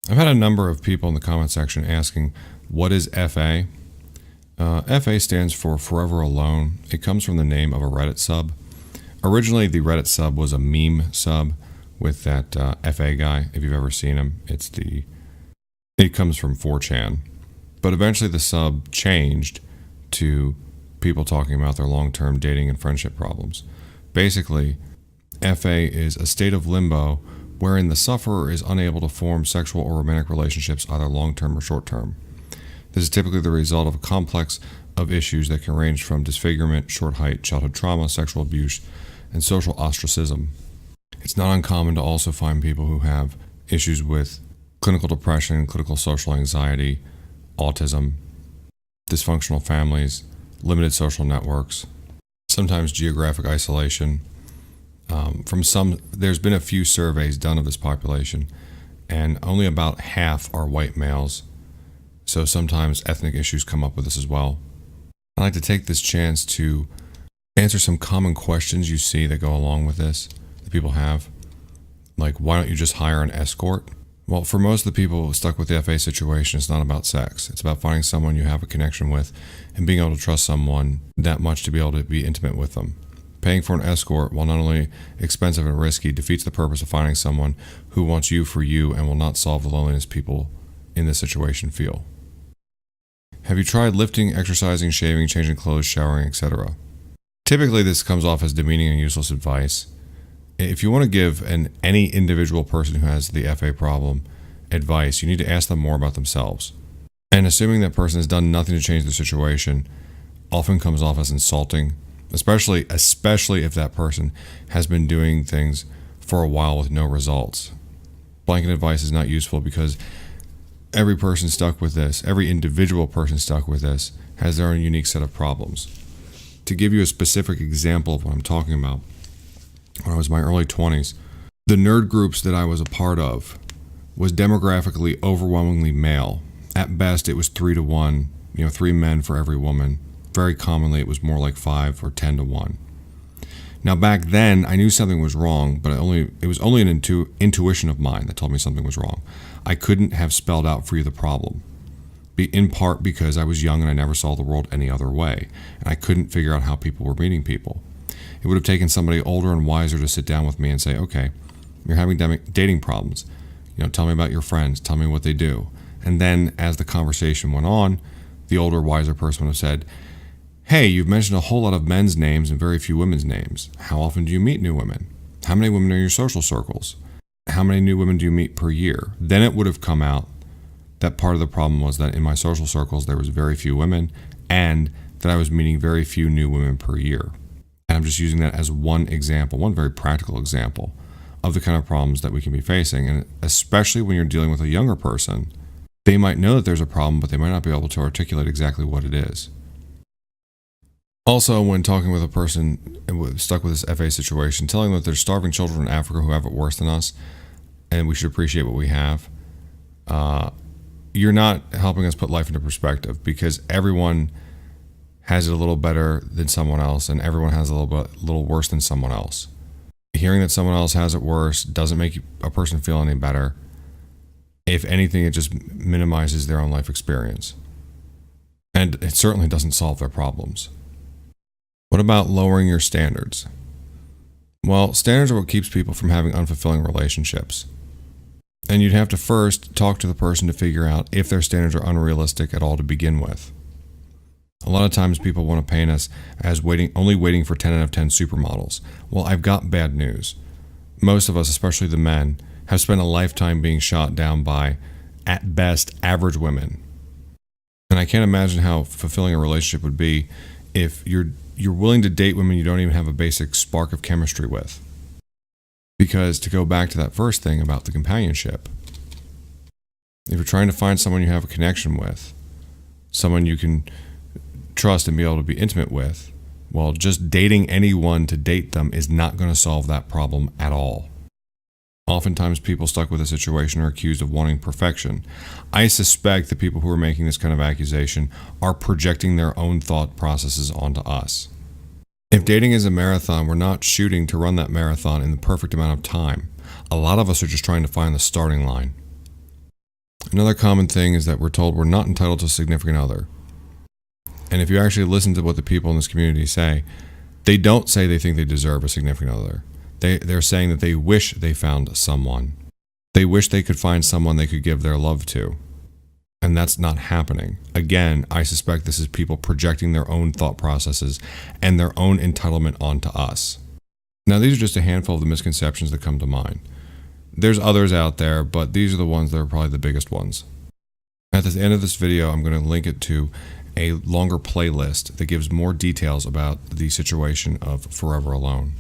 I've had a number of people in the comment section asking, what is FA? FA stands for Forever Alone. It comes from the name of a Reddit sub. Originally, the Reddit sub was a meme sub with that FA guy. If you've ever seen him, it comes from 4chan. But eventually the sub changed to people talking about their long-term dating and friendship problems. Basically, FA is a state of limbo wherein the sufferer is unable to form sexual or romantic relationships, either long-term or short-term. This is typically the result of a complex of issues that can range from disfigurement, short height, childhood trauma, sexual abuse, and social ostracism. It's not uncommon to also find people who have issues with clinical depression, clinical social anxiety, autism, dysfunctional families, limited social networks, sometimes geographic isolation. There's been a few surveys done of this population, and only about half are white males. So sometimes ethnic issues come up with this as well. I'd like to take this chance to answer some common questions you see that go along with this, that people have. Like, why don't you just hire an escort? Well, for most of the people stuck with the FA situation, it's not about sex. It's about finding someone you have a connection with and being able to trust someone that much to be able to be intimate with them. Paying for an escort, while not only expensive and risky, defeats the purpose of finding someone who wants you for you and will not solve the loneliness people in this situation feel. Have you tried lifting, exercising, shaving, changing clothes, showering, etc.? Typically, this comes off as demeaning and useless advice. If you want to give any individual person who has the FA problem advice, you need to ask them more about themselves. And assuming that person has done nothing to change the situation often comes off as insulting, especially if that person has been doing things for a while with no results. Blanket advice is not useful because every person stuck with this, every individual person stuck with this, has their own unique set of problems. To give you a specific example of what I'm talking about, when I was in my early 20s, the nerd groups that I was a part of was demographically overwhelmingly male. At best, it was 3-to-1, 3 men for every woman. Very commonly, it was more like 5 or 10-to-1. Now, back then, I knew something was wrong, but it was only an intuition of mine that told me something was wrong. I couldn't have spelled out for you the problem, in part because I was young and I never saw the world any other way, and I couldn't figure out how people were meeting people. It would have taken somebody older and wiser to sit down with me and say, okay, you're having dating problems. Tell me about your friends. Tell me what they do. And then as the conversation went on, the older, wiser person would have said, hey, you've mentioned a whole lot of men's names and very few women's names. How often do you meet new women? How many women are in your social circles? How many new women do you meet per year? Then it would have come out that part of the problem was that in my social circles there was very few women and that I was meeting very few new women per year. And I'm just using that as one example, one very practical example of the kind of problems that we can be facing. And especially when you're dealing with a younger person, they might know that there's a problem, but they might not be able to articulate exactly what it is. Also, when talking with a person stuck with this FA situation, telling them that there's starving children in Africa who have it worse than us, and we should appreciate what we have, you're not helping us put life into perspective, because everyone has it a little better than someone else, and everyone has a little worse than someone else. Hearing that someone else has it worse doesn't make a person feel any better. If anything, it just minimizes their own life experience. And it certainly doesn't solve their problems. What about lowering your standards? Well, standards are what keeps people from having unfulfilling relationships. And you'd have to first talk to the person to figure out if their standards are unrealistic at all to begin with. A lot of times people want to paint us as only waiting for 10 out of 10 supermodels. Well, I've got bad news. Most of us, especially the men, have spent a lifetime being shot down by, at best, average women. And I can't imagine how fulfilling a relationship would be if you're willing to date women you don't even have a basic spark of chemistry with. Because to go back to that first thing about the companionship, if you're trying to find someone you have a connection with, someone you can trust and be able to be intimate with, well, just dating anyone to date them is not going to solve that problem at all. Oftentimes people stuck with a situation are accused of wanting perfection. I suspect the people who are making this kind of accusation are projecting their own thought processes onto us. If dating is a marathon, we're not shooting to run that marathon in the perfect amount of time. A lot of us are just trying to find the starting line. Another common thing is that we're told we're not entitled to a significant other. And if you actually listen to what the people in this community say, they don't say they think they deserve a significant other. They're saying that they wish they found someone. They wish they could find someone they could give their love to. And that's not happening. Again, I suspect this is people projecting their own thought processes and their own entitlement onto us. Now, these are just a handful of the misconceptions that come to mind. There's others out there, but these are the ones that are probably the biggest ones. At the end of this video, I'm going to link it to a longer playlist that gives more details about the situation of Forever Alone.